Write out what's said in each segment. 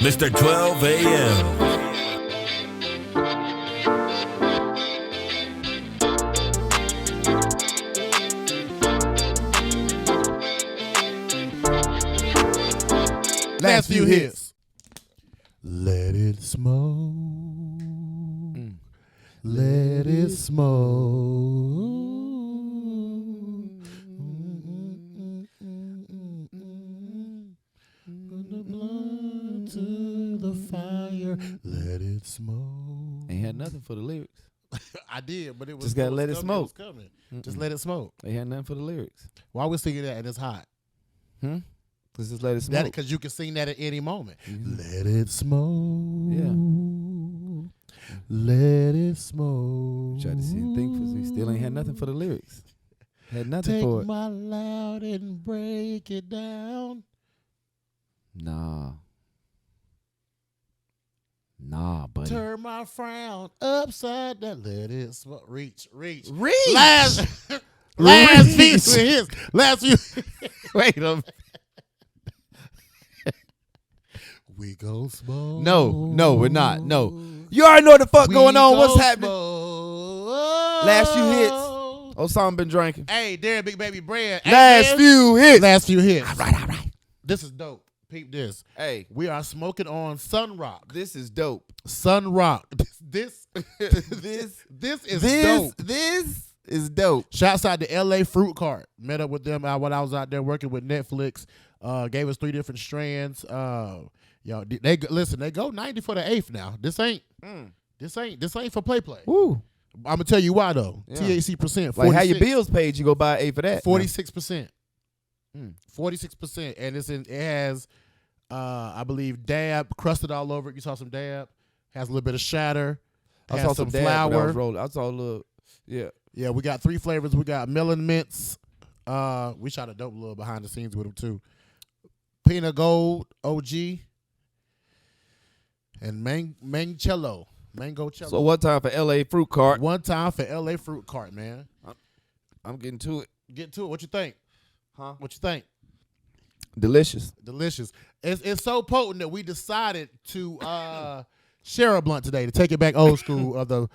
Mr. 12 a.m. Last few hits. Let it smoke. Let it smoke. Put the blood to the fire. Let it smoke. Ain't had nothing for the lyrics. I did, but it was Just gotta let it coming, smoke. It was coming. Just let it smoke. They had nothing for the lyrics. Why we singing that and it's hot? Let's just let it smoke. Because you can sing that at any moment. Let it smoke. Yeah. Let it smoke. Tried to see and think for he still ain't had nothing for the lyrics. Had nothing Take for it. my loud and break it down. Nah, buddy. Turn my frown upside down. Let it smoke. Reach. Last few hits. Last few. Wait a minute. We go smoke. No, we're not. No. You already know what the fuck going on. What's happening? Last few hits. Osama been drinking. Hey, Darren, Big Baby Brand. Last few hits. Last few hits. All right. This is dope. Peep this. Hey, We are smoking on Sun Rock. this is dope. Sun Rock. This is dope. This is dope. Shouts out to LA Fruit Cart. Met up with them when I was out there working with Netflix. Gave us 3 different strands. They go 90 for the 8th now. This ain't for play. Woo. I'm gonna tell you why though. Yeah. THC percent. Like how your bills paid, you go buy 8 for that. 46%. 46%, and it has, I believe, dab crusted all over it. You saw some dab. Has a little bit of shatter. I Has saw some dab when I flour. was rolling. I saw a little, yeah. Yeah, we got 3 flavors. We got melon mints. We shot a dope little behind the scenes with them too. Peanut Gold OG and Mango Cello. So one time for LA Fruit Cart. One time for LA Fruit Cart, man. I'm getting to it. Get to it. What you think? Huh? What you think? Delicious. Delicious. It's so potent that we decided to share a blunt today to take it back old school of the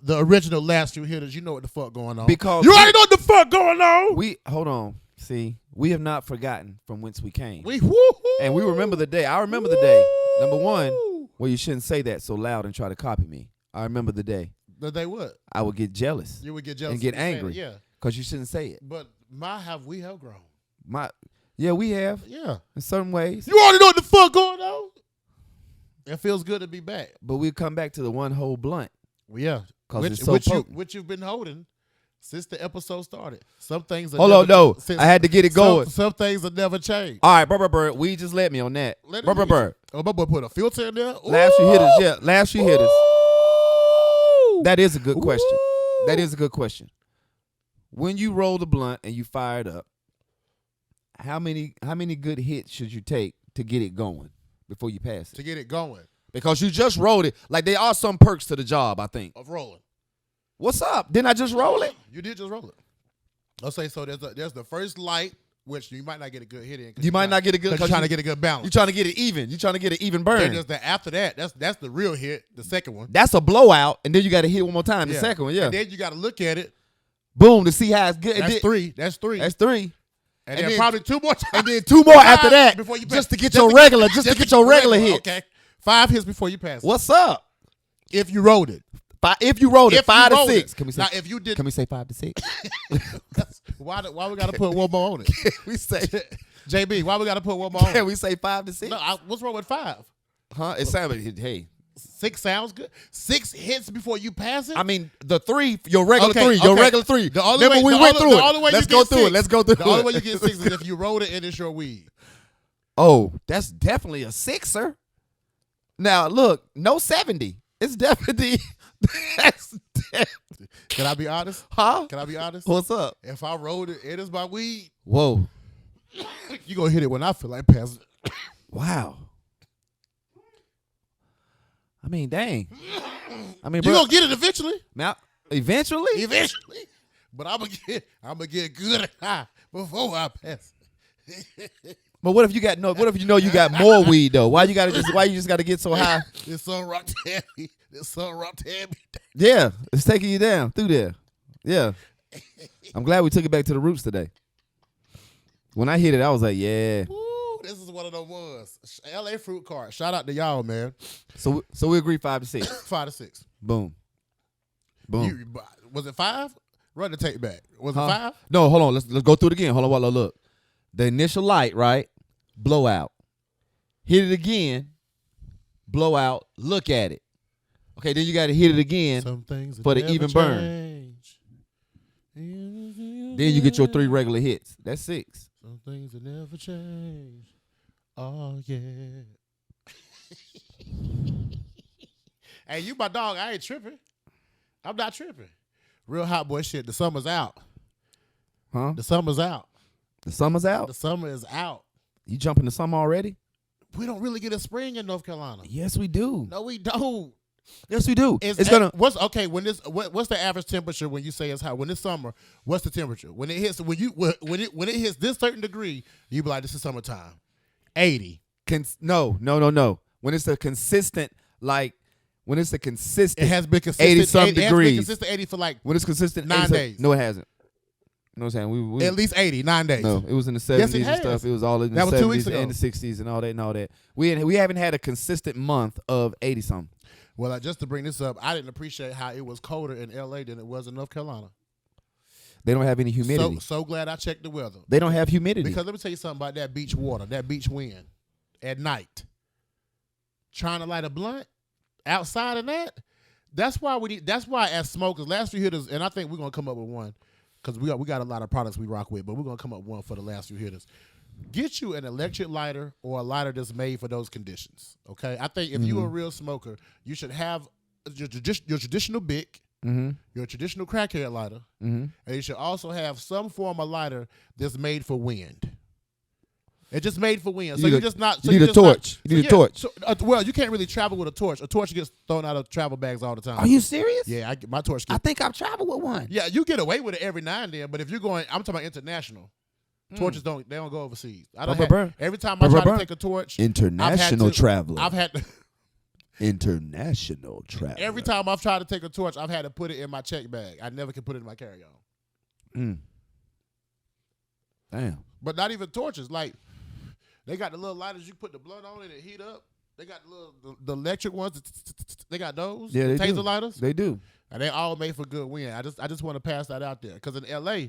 original last few hitters. You know what the fuck going on. Because you already know what the fuck going on. Hold on. See, we have not forgotten from whence we came. Woo-hoo. And we remember the day. I remember the day. Number one, well, you shouldn't say that so loud and try to copy me. I remember the day. The day what? I would get jealous. You would get jealous and get when you said angry. it, yeah. Because you shouldn't say it. But we have grown. We have. Yeah. In certain ways. You already know what the fuck going on. It feels good to be back. But we'll come back to the one whole blunt. Well, yeah. Because it's so potent. Which you've been holding since the episode started. Some things Hold on, no. I had to get it going. Some things will never change. All right, Bird, we just let me on that. Bird. Oh, my boy put a filter in there. Last few hitters, yeah. Last few hitters. Ooh. That is a good question. Ooh. That is a good question. When you roll the blunt and you fire it up, how many good hits should you take to get it going before you pass it? To get it going. Because you just rolled it. Like there are some perks to the job, I think. Of rolling. What's up? Didn't I just roll it? You did just roll it. Let's say so. There's the first light, which you might not get a good hit in. You might not get a good. Because you're trying to get a good balance. You're trying to get it even. You're trying to get an even burn. Then there's after that. That's the real hit. The second one. That's a blowout, and then you got to hit one more time. The Yeah. second one, yeah. And then you got to look at it. Boom, to see how it's good. That's 3. That's 3. That's 3. And then probably 2 more times. And then 2 more after that, before you just to get just your to regular, just to get your regular hit. Okay. 5 hits before you pass it. What's up? If you rolled it. If you rolled it, If 5 you to rolled 6. it. Can we say? Now, if you did, Can we say 5 to 6? why we got to put one more on it? We say. JB, why we got to put one more on it? Can we say 5 to 6? No, what's wrong with 5? Huh? It sounded. Hey. 6 sounds good. 6 hits before you pass it. I mean, the 3, your regular Okay, 3, your okay. regular 3. The only Remember way, we went through the it. only way Let's you go get through 6, it. Let's go through The it. only way you get 6 is if you rolled it and it's your weed. Oh, that's definitely a 6er. Now look, no 70. It's definitely. That's definitely. Can I be honest? Huh? Can I be honest? What's up? If I rolled it, it is my weed. Whoa. You gonna hit it when I feel like passing it. Wow. I mean, dang. I mean, You bro, gonna get it eventually. now eventually. Eventually. But I'm gonna get good and high before I pass it. But what if you got no? What if you know you got more weed though? Why you just gotta get so high? This sun rocked heavy. This sun rocked heavy. Yeah, it's taking you down through there. Yeah, I'm glad we took it back to the roots today. When I hit it, I was like, yeah. Woo, this is one of the ones. LA fruit cart. Shout out to y'all, man. So we agree 5 to 6. 5 to 6. Boom. Was it 5? Run the tape back. Was it 5? No, hold on. Let's go through it again. Hold on, while I look. The initial light, right? Blowout. Hit it again. Blowout. Look at it. Okay, then you got to hit it again for the even burn. Then you get your 3 regular hits. That's 6. Some things that never change. Oh, yeah. Hey, you my dog. I ain't tripping. I'm not tripping. Real hot boy shit. The summer's out. Huh? The summer's out. The summer's out? The summer is out. You jumping the summer already? We don't really get a spring in North Carolina. Yes, we do. No, we don't. Yes, we do. What's the average temperature when you say it's hot? When it's summer, what's the temperature? When it hits when it hits this certain degree, you be like, this is summertime. 80. No. When it's a consistent, it has been consistent 80 some It has degrees. been consistent 80 for like when it's consistent 9 days. No, it hasn't. No, it's we at least 80, 9 days. No, it was in the 70s Yes, it and has. stuff. It was all in the That was 2 weeks 70s ago. and the 60s and all that. We haven't had a consistent month of 80 something. Well, just to bring this up, I didn't appreciate how it was colder in LA than it was in North Carolina. They don't have any humidity. So glad I checked the weather. They don't have humidity. Because let me tell you something about that beach water, that beach wind at night. Trying to light a blunt outside of that. That's why as smokers, last few hitters, and I think we're gonna come up with one because we got a lot of products we rock with, but we're gonna come up with one for the last few hitters. Get you an electric lighter or a lighter that's made for those conditions. Okay, I think if you're a real smoker, you should have your traditional Bic, your traditional crackhead lighter, and you should also have some form of lighter that's made for wind. It's just made for wind. So you you're just not. You need a torch. You need a torch. So, well, you can't really travel with a torch. A torch gets thrown out of travel bags all the time. Are you serious? Yeah, my torch. I think I've traveled with one. Yeah, you get away with it every now and then, but if you're going, I'm talking about international. Torches don't go overseas. Every time I try to take a torch, international traveler. I've had to. International traveler. Every time I've tried to take a torch, I've had to put it in my check bag. I never can put it in my carry-on. Damn. But not even torches. Like they got the little lighters you put the blunt on and it heat up. They got the electric ones. They got those. Yeah, they taser do. lighters. They do. And they all made for good wind. I just want to pass that out there because in LA,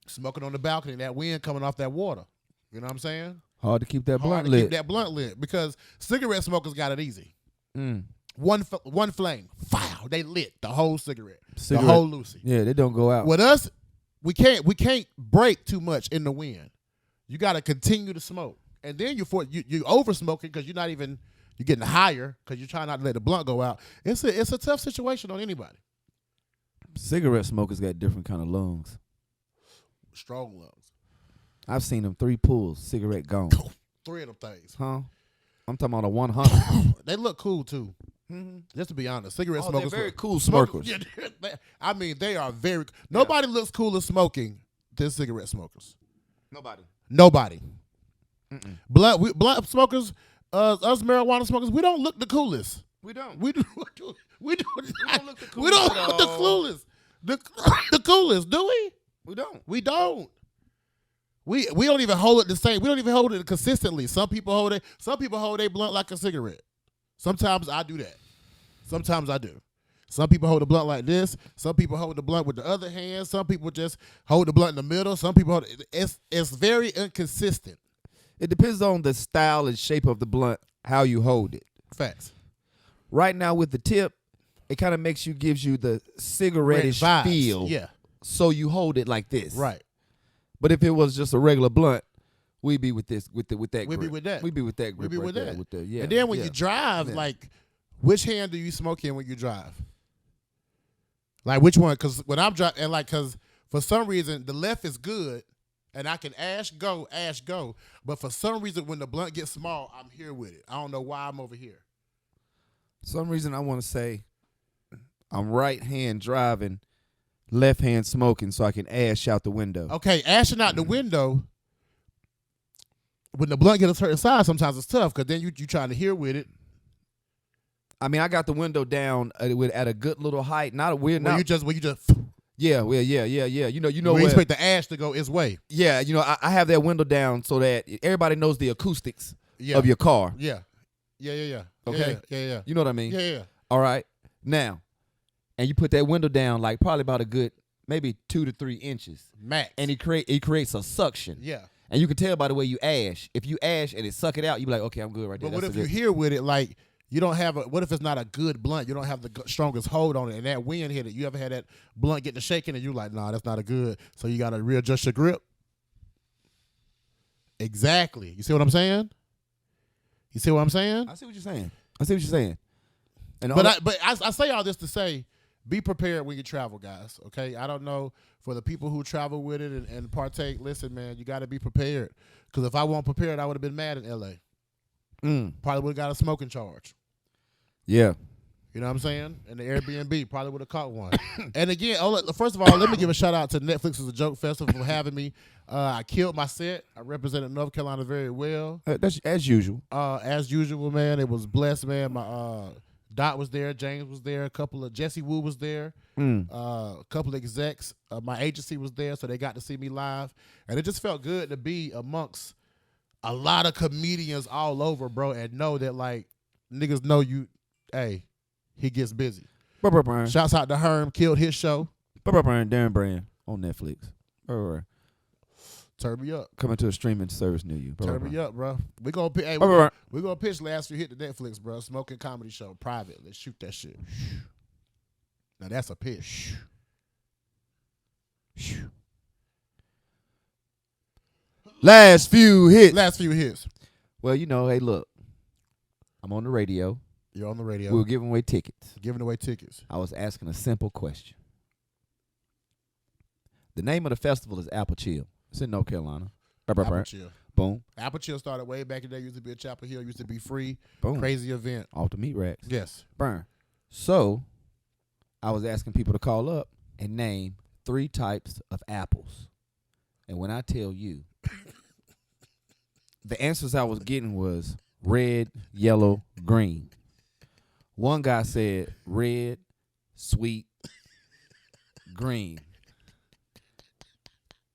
smoking on the balcony, that wind coming off that water. You know what I'm saying? Hard to keep that blunt lit. Keep that blunt lit because cigarette smokers got it easy. One flame, fire, they lit the whole cigarette, the whole Lucy. Yeah, they don't go out. With us, we can't break too much in the wind. You got to continue to smoke, and then you over smoking because you're getting higher because you're trying not to let the blunt go out. It's a tough situation on anybody. Cigarette smokers got different kind of lungs. Strong lungs. I've seen them 3 pulls, cigarette gone. 3 of them things. Huh? I'm talking about a 100. They look cool too. Just to be honest, cigarette smokers. They're very cool smokers. I mean, they are very. Nobody looks cooler smoking than cigarette smokers. Nobody. Blunt smokers, us marijuana smokers, we don't look the coolest. We don't. We don't look the coolest. We don't at look the coolest. The coolest, do we? We don't. We don't. We don't even hold it the same. We don't even hold it consistently. Some people hold their blunt like a cigarette. Sometimes I do that. Sometimes I do. Some people hold the blunt like this. Some people hold the blunt with the other hand. Some people just hold the blunt in the middle. Some people hold it. It's very inconsistent. It depends on the style and shape of the blunt, how you hold it. Facts. Right now with the tip, it kind of gives you the cigarette-ish Vibes. feel. Yeah. So you hold it like this. Right. But if it was just a regular blunt, we'd be with this, with that grip. We'd be with that. We'd be with that grip. We'd be right with there, that. With the, yeah. And then when yeah. you drive, like, which hand do you smoke in when you drive? Like, which one? Because when I'm driving, because for some reason, the left is good, and I can ash go. But for some reason, when the blunt gets small, I'm here with it. I don't know why I'm over here. Some reason I want to say I'm right hand driving, left hand smoking, so I can ash out the window. Okay, ashing out the window, when the blunt get a certain size, sometimes it's tough because then you trying to hear with it. I mean, I got the window down at a good little height. Not a weird. When you just Yeah. You know. we expect the ash to go its way. Yeah, I have that window down so that everybody knows the acoustics of your car. Yeah. Okay. Yeah. You know what I mean? Yeah. All right. Now, and you put that window down like probably about a good maybe 2 to 3 inches max, and it creates a suction. Yeah. And you can tell by the way you ash. If you ash and it suck it out, you be like, okay, I'm good right there. But what if you hear with it like you don't have what if it's not a good blunt? You don't have the strongest hold on it, and that wind hit it. You ever had that blunt getting shaking, and you're like, nah, that's not a good. So you got to readjust your grip. Exactly. You see what I'm saying? I see what you're saying. And I say all this to say, be prepared when you travel, guys. Okay, I don't know for the people who travel with it and partake. Listen, man, you got to be prepared. Because if I wasn't prepared, I would have been mad in L.A. Probably would have got a smoking charge. Yeah. You know what I'm saying? And the Airbnb probably would have caught one. And again, first of all, let me give a shout out to Netflix as a Joke Festival for having me. I killed my set. I represented North Carolina very well. That's as usual. As usual, man. It was blessed, man. My Dot was there. James was there. A couple of Jesse Wu was there. A couple of execs. My agency was there, so they got to see me live. And it just felt good to be amongst a lot of comedians all over, bro, and know that, like, niggas know you, hey, he gets busy. Shouts out to Herm, killed his show. Darren Brand on Netflix. Turn me up. Coming to a streaming service near you. Turn me up, bro. We gonna pitch last year, hit the Netflix, bro. Smoking comedy show, private. Let's shoot that shit. Now that's a pitch. Last few hits. Well, hey, look. I'm on the radio. You're on the radio. We were giving away tickets. I was asking a simple question. The name of the festival is Apple Chill. It's in North Carolina. Apple Chill. Boom. Apple Chill started way back in the day. Used to be a Chapel Hill. Used to be free. Boom. Crazy event. Off the meat racks. Yes. Burn. So, I was asking people to call up and name 3 types of apples. And when I tell you, the answers I was getting was red, yellow, green. One guy said red, sweet, green.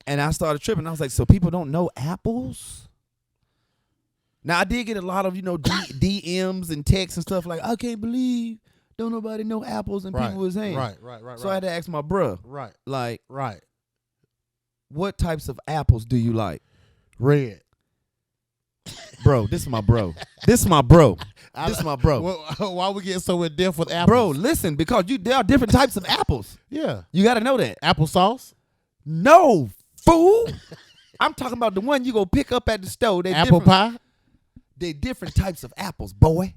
And I started tripping. I was like, so people don't know apples? Now, I did get a lot of, DMs and texts and stuff like, I can't believe don't nobody know apples, and people was saying. Right. So I had to ask my bruh. Right. Like, right. What types of apples do you like? Red. Bro, this is my bro. Why we getting so in depth with apples? Bro, listen, because there are different types of apples. Yeah. You got to know that. Applesauce? No, fool. I'm talking about the one you go pick up at the store. Apple pie? They different types of apples, boy.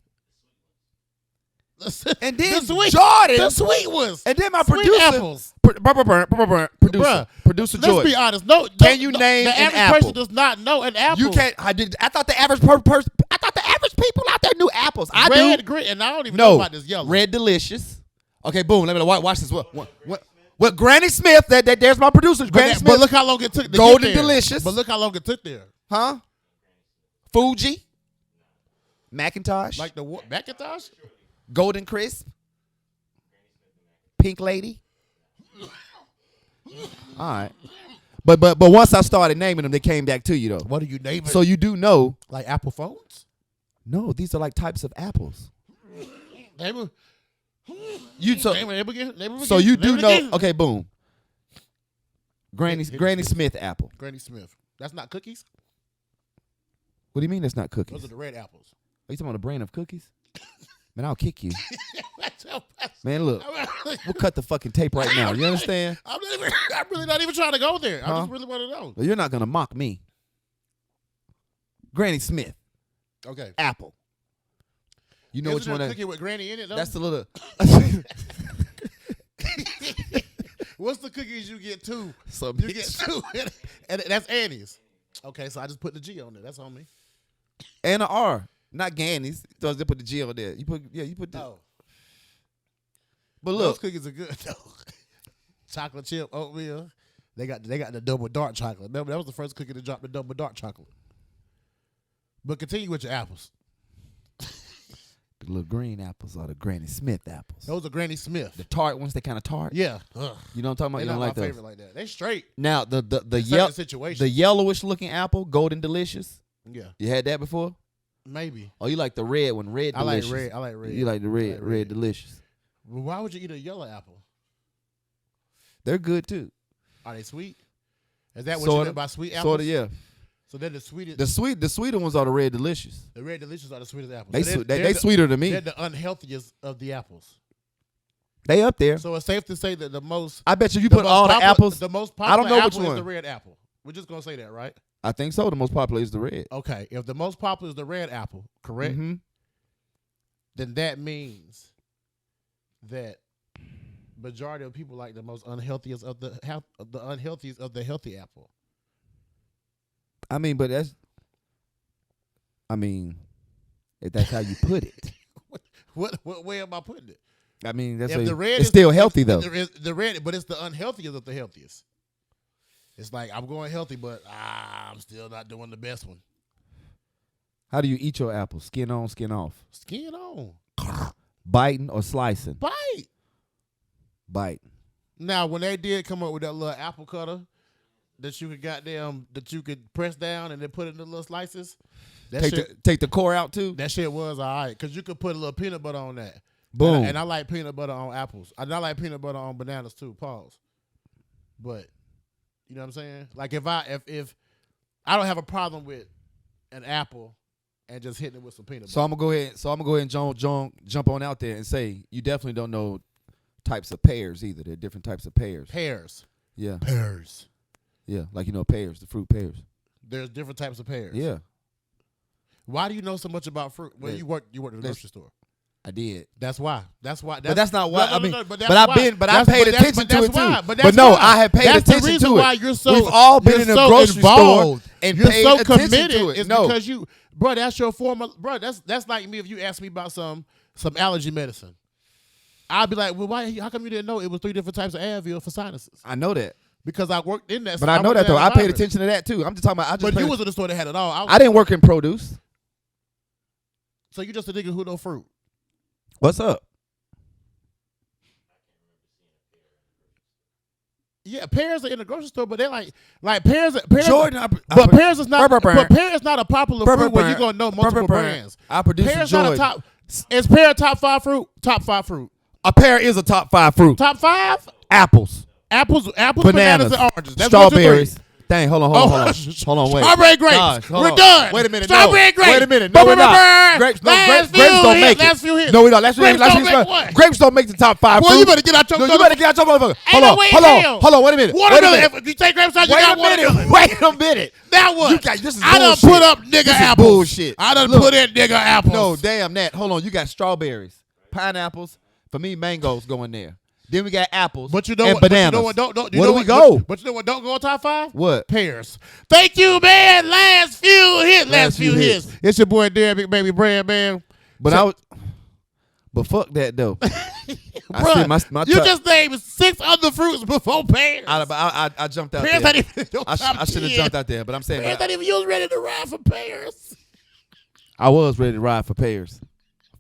And then Jordan. The sweet ones. And then my sweet producer. Apples. Producer Joy. Let's be honest. Can you name the an average apple? person does not know an apple. You can't. I thought the average person. I thought the average people out there knew apples. I Red, do. green, and I don't even know about this yellow. Red Delicious. Okay, boom. Let me watch this. What Granny Smith? There's my producer. Granny Smith. But look how long it took to Golden get there. Delicious. But look how long it took there. Huh? Fuji. Macintosh. Like the what? Macintosh? Golden Crisp. Pink Lady. All right. But once I started naming them, they came back to you though. What do you name it? So you do know. Like Apple phones? No, these are like types of apples. Name So you do know. Okay, boom. Granny Smith apple. Granny Smith. That's not cookies? What do you mean that's not cookies? Those are the red apples. Are you talking about a brand of cookies? Man, I'll kick you. Man, look. We'll cut the fucking tape right now. You understand? I'm really not even trying to go there. I just really want to know. Well, you're not going to mock me. Granny Smith. Okay. Apple. You know which one? Cookie with Granny in it, though? That's the little. What's the cookies you get two? You get two. And that's Annie's. Okay, so I just put the G on there. That's on me. And an R. Not Ganny's. So they put the G on there. You put the. Oh. But look, those cookies are good though. Chocolate chip oatmeal. They got the double dark chocolate. Remember, that was the first cookie to drop the double dark chocolate. But continue with your apples. The little green apples are the Granny Smith apples. Those are Granny Smith. The tart ones, they kind of tart. Yeah. Ugh. You know what I'm talking about? They're You don't not like my those. favorite like that. They straight. Now Situation. the yellowish looking apple, Golden Delicious. Yeah. You had that before? Maybe. Oh, you like the red one, Red I like Delicious. red. I like red. You like the red, I like red Delicious. Well, why would you eat a yellow apple? They're good too. Are they sweet? Is that what Sorta. you meant by sweet apples? Sort of, yeah. So they're the sweetest. The sweeter ones are the Red Delicious. The red delicious are the sweetest apples. They So they sweeter than me. They're the unhealthiest of the apples. They up there. So it's safe to say that the most. I bet you the put most all the popular- apples. The most I don't popular know which apple is one. the red apple. We're just gonna say that, right? I think so. The most popular is the red. Okay. If the most popular is the red apple, correct? Mm-hmm. Then that means that majority of people like the most unhealthiest of the unhealthiest of the healthy apple. I mean, but that's. I mean, if that's how you put it. What way am I putting it? I mean, that's If what the red it's is still healthy though. The red, but it's the unhealthiest of the healthiest. It's like I'm going healthy, but I'm still not doing the best one. How do you eat your apple? Skin on, skin off. Skin on, Biting or slicing? bite. Bite. Now, when they did come up with that little apple cutter that you could press down and then put it in the little slices, Take the core out too. that shit was all right because you could put a little peanut butter on that. Boom. And I like peanut butter on apples. And I like peanut butter on bananas too. Pause. But you know what I'm saying? Like if I don't have a problem with an apple and just hitting it with some peanut butter. So I'm gonna go ahead and jump on out there and say you definitely don't know types of pears either. There are different types of pears. Pears. Yeah. Pears. Yeah. Like pears, the fruit pears. There's different types of pears. Yeah. Why do you know so much about fruit? Well, Yeah. you worked in the grocery store. I did. That's why. But that's not why. I mean, but I paid attention to it too. But no, I have paid that's the attention reason to why it. you're so. We've all been in a so grocery involved. store and you're paid so attention committed. to it. It's No, because you, bro. That's your form of, bro. That's like me if you ask me about some allergy medicine. I'd be like, well, why? How come you didn't know it was 3 different types of Advil for sinuses? I know that. Because I worked in that. But I know that though. I paid attention to that too. I'm just talking about. But you was in the store that had it all. I didn't work in produce. So you just a nigga who know fruit. What's up? Yeah, pears are in the grocery store, but they're like pears. Jordan, But pears is not. But pear is not a popular fruit where you gonna know multiple brands. I produce Pear's Jordan. not a top. Is pear top 5 fruit? Top 5 fruit. A pear is a top 5 fruit. Top 5? Apples, Apples, bananas, and oranges. That's strawberries. Dang, hold on, wait. Strawberry grapes. Gosh, hold We're on. done. Wait a minute. Strawberry grapes. Wait a minute. No, we're not. Grapes don't make Last it. few hits. No, we don't. Grapes don't make the top 5 Well, fruit. you better get out your. No, you better get out your motherfucker. Ain't no way in hell. Hold on. Wait a minute. Watermelon. If you take grapes out, you got watermelon. Wait a minute. That one. This is I done bullshit. put up nigga This is apples. bullshit. I done Look. put in nigga apples. No, damn that. Hold on. You got strawberries, pineapples. For me, mangoes go in there. Then we got apples. But you know and what? bananas. But you know what? Don't. Where do we go? But you know what? Don't go on top 5. What? Pears. Thank you, man. Last few hits. It's your boy Darren, Big Baby Brand, man. But fuck that though. Bruh, my you just named 6 other fruits before pears. I jumped out Pears there. not even. I should have jumped out there, but I'm saying Pears not even. You was ready to ride for pears. I was ready to ride for pears.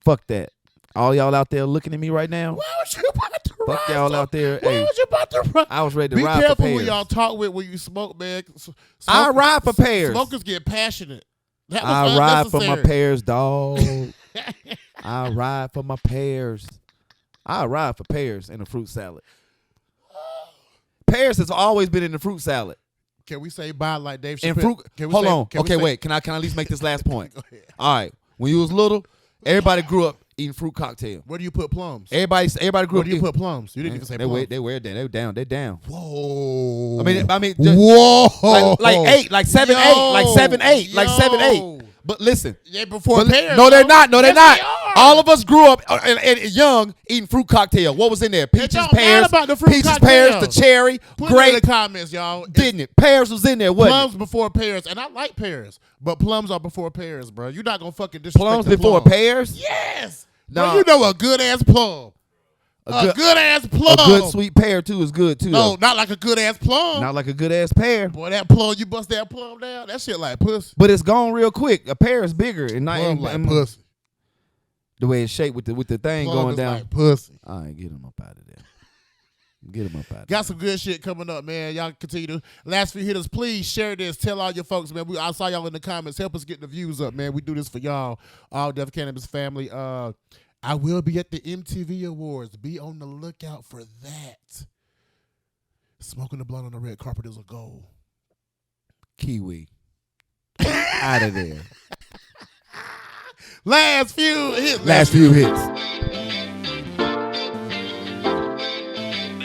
Fuck that. All y'all out there looking at me right now. Why was you about to ride? Fuck y'all out there. Why Hey, was you about to ride? I was ready to Be ride for careful pears. when y'all talk with when you smoke, man. I ride for pears. Smokers get passionate. That was I ride for my unnecessary. pears, dog. I ride for my pears. I ride for pears in a fruit salad. Pears has always been in the fruit salad. Can we say bye like Dave Chappelle? And fruit. Can we Hold say- on. can we Okay, say- wait. Can I at least make this last point? Go ahead. All right. When you was little, everybody grew up eating fruit cocktail. Where do you put plums? Everybody grew Where up do you eating. put plums? You didn't even say plums. They were down. They down. Whoa. I mean, just, whoa. like 8, like 7, 8, like 7, 8, like 7, 8. Yo. But listen, They before pears. no, they're not. No, they're Yes, not. they are. All of us grew up and young eating fruit cocktail. What was in there? Peaches, don't matter pears, about the fruit peaches, cocktail. pears, the cherry, Put it in grape. the comments, y'all. Didn't it? Pears was in there. Wasn't Plums it? before pears, and I like pears, but plums are before pears, bro. You're not gonna fucking disrespect Plums the before plum. pears? Yes. Nah. Bro, you know a good ass plum. A good ass plum. A good sweet pear too is good too. No, though. not like a good ass plum. Not like a good ass pear. Boy, that plum, you bust that plum down, that shit like pussy. But it's gone real quick. A pear is bigger and not Plum like pussy. The way it's shaped with the thing Plum going is down. like pussy. All right, get him up out of there. Get him up out of there. Got some good shit coming up, man. Y'all continue to. Last few hitters, please share this. Tell all your folks, man. I saw y'all in the comments. Help us get the views up, man. We do this for y'all, all Def Cannabis family. I will be at the MTV Awards. Be on the lookout for that. Smoking the blunt on the red carpet is a goal. Kiwi. Out of there. Last few hits. Last few hits.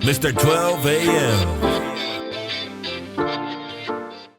Mr. 12 a.m.